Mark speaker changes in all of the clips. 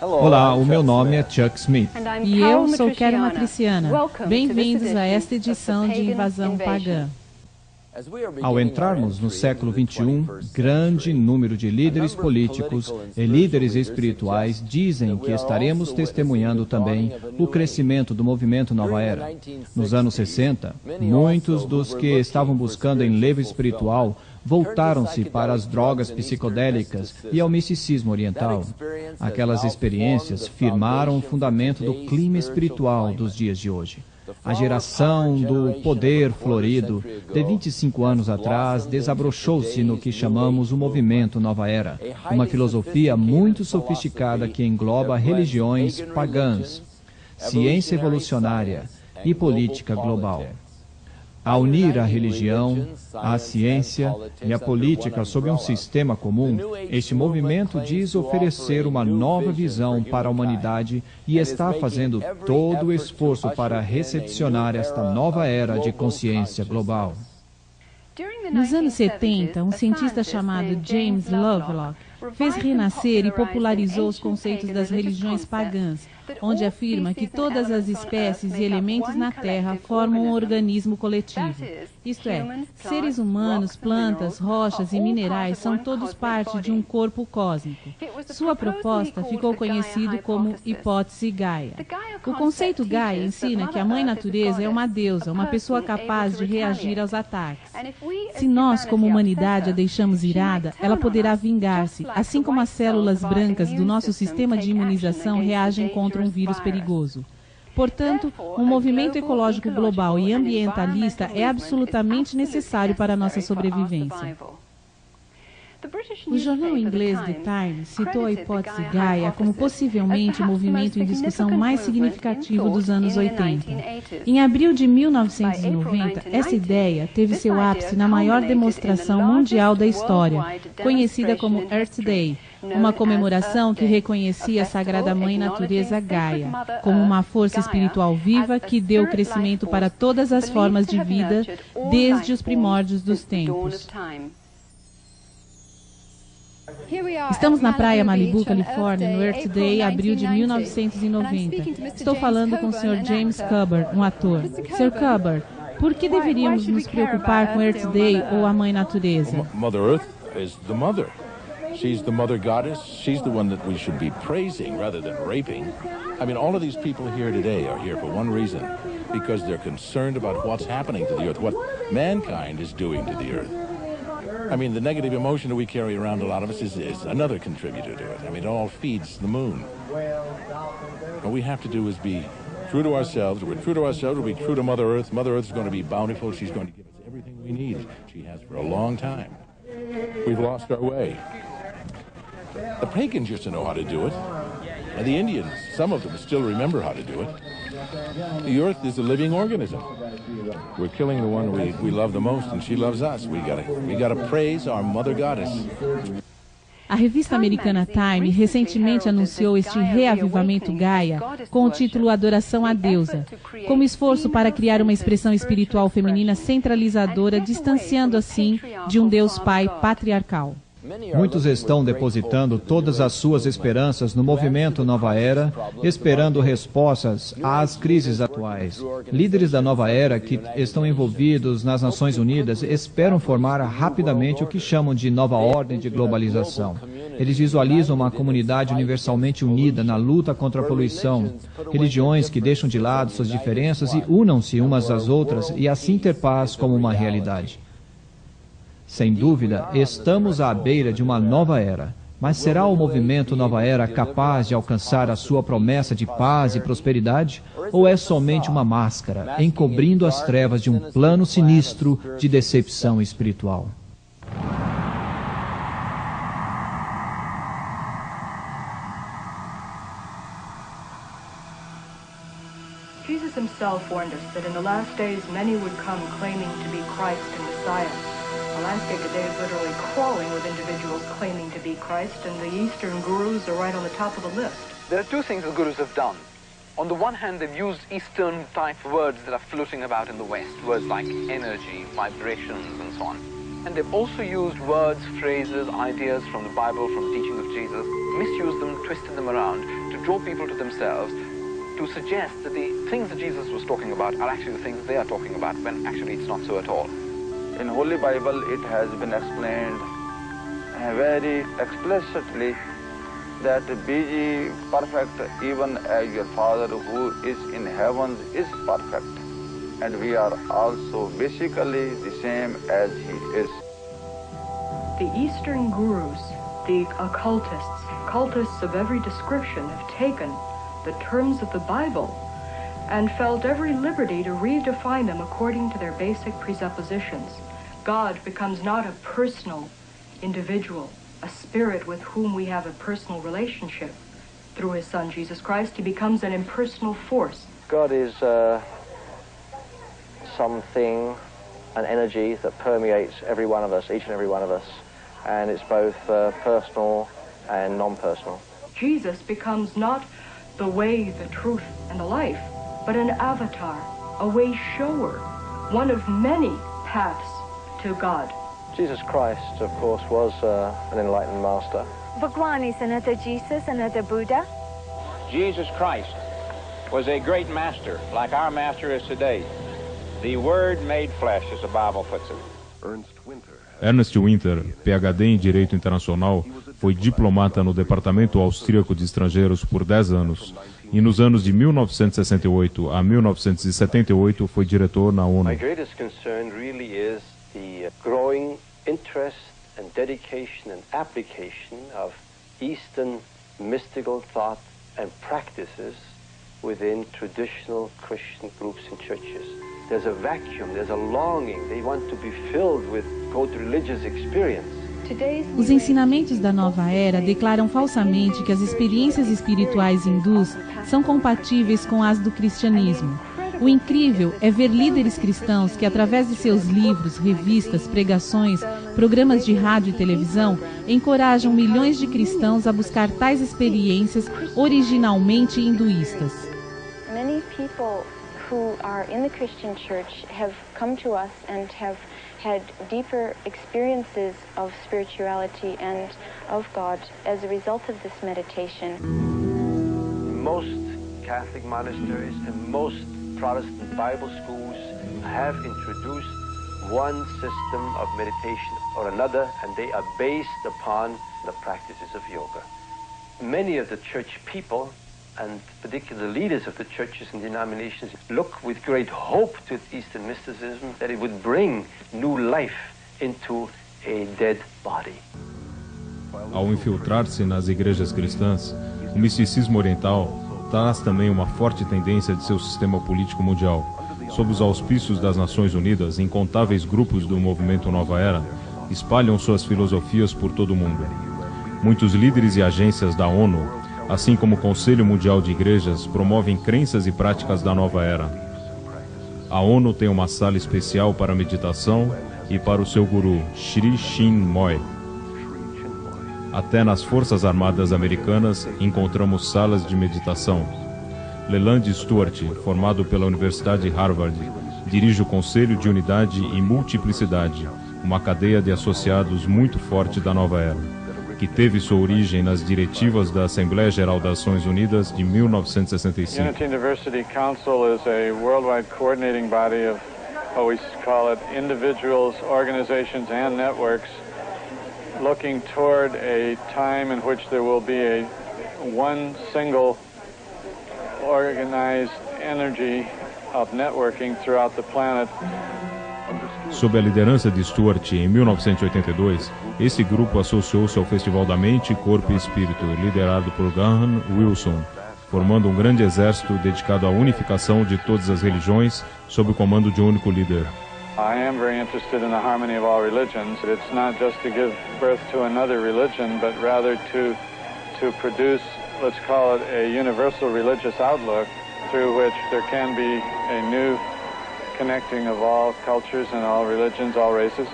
Speaker 1: Olá, o meu nome é Chuck Smith.
Speaker 2: E eu sou Karen Matriciana. Bem-vindos a esta edição de Invasão Pagã.
Speaker 1: Ao entrarmos no século XXI, grande número de líderes políticos e líderes espirituais dizem que estaremos testemunhando também o crescimento do movimento Nova Era. Nos anos 60, muitos dos que estavam buscando enlevo espiritual voltaram-se para as drogas psicodélicas e ao misticismo oriental. Aquelas experiências firmaram o fundamento do clima espiritual dos dias de hoje. A geração do poder florido de 25 anos atrás desabrochou-se no que chamamos o movimento Nova Era, uma filosofia muito sofisticada que engloba religiões pagãs, ciência evolucionária e política global. A unir a religião, a ciência e a política sob um sistema comum, este movimento diz oferecer uma nova visão para a humanidade e está fazendo todo o esforço para recepcionar esta nova era de consciência global.
Speaker 2: Nos anos 70, um cientista chamado James Lovelock fez renascer e popularizou os conceitos das religiões pagãs, onde afirma que todas as espécies e elementos na Terra formam um organismo coletivo. Isto é, seres humanos, plantas, rochas e minerais são todos parte de um corpo cósmico. Sua proposta ficou conhecido como hipótese Gaia. O conceito Gaia ensina que a Mãe Natureza é uma deusa, uma pessoa capaz de reagir aos ataques. Se nós, como humanidade, a deixamos irada, ela poderá vingar-se, assim como as células brancas do nosso sistema de imunização reagem contra um vírus perigoso. Portanto, um movimento ecológico global e ambientalista é absolutamente necessário para a nossa sobrevivência. O jornal inglês The Times citou a hipótese Gaia como possivelmente o movimento em discussão mais significativo dos anos 80. Em abril de 1990, essa ideia teve seu ápice na maior demonstração mundial da história, conhecida como Earth Day, uma comemoração que reconhecia a sagrada Mãe Natureza Gaia como uma força espiritual viva que deu crescimento para todas as formas de vida desde os primórdios dos tempos. Estamos na praia Malibu, Califórnia, no Earth Day, abril de 1990. Estou falando com o Sr. James Cubber, um ator. Sr. Cubber, por que deveríamos nos preocupar com Earth Day ou a Mãe Natureza?
Speaker 3: Mother Earth is the mother. She's the mother goddess. She's the one that we should be praising rather than raping. I mean, all of these people here today are here for one reason, because they're concerned about what's happening to the earth, what mankind is doing to the earth. I mean, the negative emotion that we carry around, a lot of us, is another contributor to it. I mean, it all feeds the moon. What we have to do is be true to ourselves. We're true to ourselves. We'll be true to Mother Earth. Mother Earth is going to be bountiful. She's going to give us everything we need. She has for a long time. We've lost our way. The pagans used to know how to do it. And the Indians, some of them still remember how to do it. The earth is a living organism. We're killing the one we love the most, and she loves us. We gotta praise our mother goddess.
Speaker 2: A revista americana Time recentemente anunciou este reavivamento Gaia com o título Adoração à Deusa, como esforço para criar uma expressão espiritual feminina centralizadora, distanciando assim de um Deus Pai patriarcal.
Speaker 1: Muitos estão depositando todas as suas esperanças no movimento Nova Era, esperando respostas às crises atuais. Líderes da Nova Era que estão envolvidos nas Nações Unidas esperam formar rapidamente o que chamam de nova ordem de globalização. Eles visualizam uma comunidade universalmente unida na luta contra a poluição, religiões que deixam de lado suas diferenças e unam-se umas às outras e assim ter paz como uma realidade. Sem dúvida, estamos à beira de uma nova era. Mas será o movimento Nova Era capaz de alcançar a sua promessa de paz e prosperidade? Ou é somente uma máscara, encobrindo as trevas de um plano sinistro de decepção espiritual?
Speaker 4: Jesus himself warned us that in the last days many would come claiming to be Christ and Messiah. The landscape today is literally crawling with individuals claiming to be Christ, and the Eastern gurus are right on the top of the list.
Speaker 5: There are two things the gurus have done. On the one hand, they've used Eastern-type words that are floating about in the West, words like energy, vibrations, and so on. And they've also used words, phrases, ideas from the Bible, from the teaching of Jesus, misused them, twisted them around to draw people to themselves, to suggest that the things that Jesus was talking about are actually the things that they are talking about, when actually it's not so at all.
Speaker 6: In Holy Bible, it has been explained very explicitly that be ye perfect even as your Father who is in heaven is perfect. And we are also basically the same as he is.
Speaker 4: The Eastern gurus, the occultists of every description, have taken the terms of the Bible and felt every liberty to redefine them according to their basic presuppositions. God becomes not a personal individual, a spirit with whom we have a personal relationship. Through his Son, Jesus Christ, he becomes an impersonal force.
Speaker 7: God is something, an energy that permeates every one of us, each and every one of us, and it's both personal and non-personal.
Speaker 4: Jesus becomes not the way, the truth, and the life, but an avatar, a way shower, one of many paths to God.
Speaker 7: Jesus Christ, of course, was an enlightened master.
Speaker 8: Bhagwan is another Jesus, another Buddha.
Speaker 9: Jesus Christ was a great master, like our master is today. The Word made flesh, as the Bible puts it.
Speaker 10: Ernest Winter, PhD em Direito Internacional, foi diplomata no Departamento Austríaco de Estrangeiros por 10 anos e nos anos de 1968 a 1978 foi diretor na ONU.
Speaker 7: My greatest concern really is the growing interest and dedication and application of Eastern mystical thought and practices within traditional Christian groups and churches. There's a vacuum, there's a longing. They want to be filled with quote religious experience.
Speaker 2: Os ensinamentos da nova era declaram falsamente que as experiências espirituais hindus são compatíveis com as do cristianismo. O incrível é ver líderes cristãos que, através de seus livros, revistas, pregações, programas de rádio e televisão, encorajam milhões de cristãos a buscar tais experiências originalmente hinduístas.
Speaker 8: Many people who are in the Christian church have come to us and have had deeper experiences of spirituality and of God as a result of this meditation.
Speaker 7: Most Catholic monasteries and most Protestant Bible schools have introduced one system of meditation or another, and they are based upon the practices of yoga. Many of the church people, and particularly leaders of the churches and denominations, look with great hope to Eastern mysticism that it would bring new life into a dead body.
Speaker 10: Ao infiltrar-se nas igrejas cristãs, o misticismo oriental traz também uma forte tendência de seu sistema político mundial. Sob os auspícios das Nações Unidas, incontáveis grupos do movimento Nova Era espalham suas filosofias por todo o mundo. Muitos líderes e agências da ONU, assim como o Conselho Mundial de Igrejas, promovem crenças e práticas da nova era. A ONU tem uma sala especial para meditação e para o seu guru, Sri Chinmoy. Até nas Forças Armadas Americanas encontramos salas de meditação. Leland Stewart, formado pela Universidade de Harvard, dirige o Conselho de Unidade e Multiplicidade, uma cadeia de associados muito forte da nova era, que teve sua origem nas diretivas da Assembleia Geral das Nações Unidas de 1965.
Speaker 11: Unity and Diversity Council is a worldwide coordinating body of, what we call it, individuals, organizations and networks looking toward a time in which there will be one single organized energy of networking throughout the planet.
Speaker 10: Sob a liderança de Stewart, em 1982, esse grupo associou-se ao Festival da Mente, Corpo e Espírito, liderado por Graham Wilson, formando um grande exército dedicado à unificação de todas as religiões sob o comando de um único líder.
Speaker 11: I am very interested in the harmony of all religions. It's not just to give birth to another religion, but rather to produce, let's call it, a universal religious outlook through which there can be a new connecting of all cultures and all religions, all races.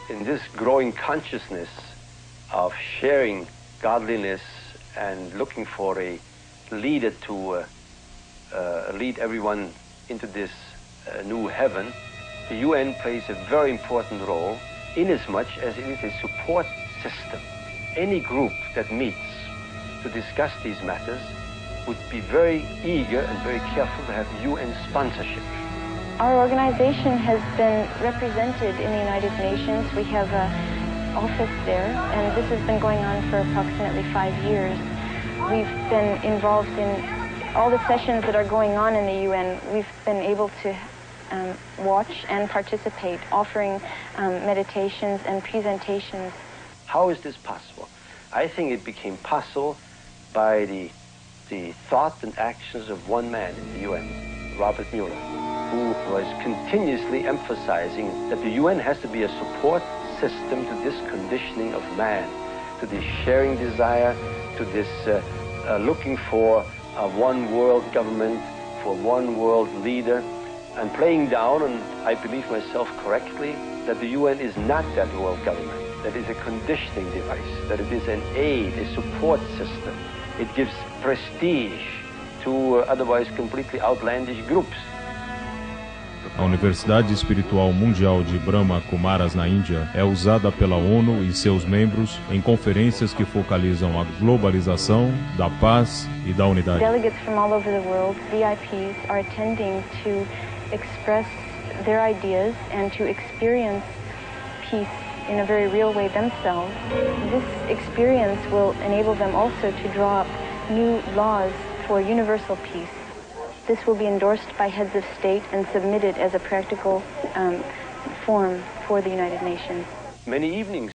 Speaker 7: In this growing consciousness of sharing godliness and looking for a leader to lead everyone into this new heaven, the UN plays a very important role inasmuch as it is a support system. Any group that meets to discuss these matters would be very eager and very careful to have UN sponsorship.
Speaker 8: Our organization has been represented in the United Nations. We have an office there, and this has been going on for approximately 5 years. We've been involved in all the sessions that are going on in the UN. We've been able to watch and participate, offering meditations and presentations.
Speaker 7: How is this possible? I think it became possible by the thought and actions of one man in the UN, Robert Mueller, who was continuously emphasizing that the UN has to be a support system to this conditioning of man, to this sharing desire, to this looking for a one world government, for one world leader, and playing down, and I believe myself correctly, that the UN is not that world government, that it is a conditioning device, that it is an aid, a support system. It gives prestige to otherwise completely outlandish groups.
Speaker 10: A Universidade Espiritual Mundial de Brahma Kumaras na Índia é usada pela ONU e seus membros em conferências que focalizam a globalização, da paz e da unidade.
Speaker 8: Delegates from all over the world, VIPs, are attending to express their ideas and to experience peace in a very real way themselves. This experience will enable them also to draw up new laws for universal peace. This will be endorsed by heads of state and submitted as a practical form for the United Nations.
Speaker 7: Many evenings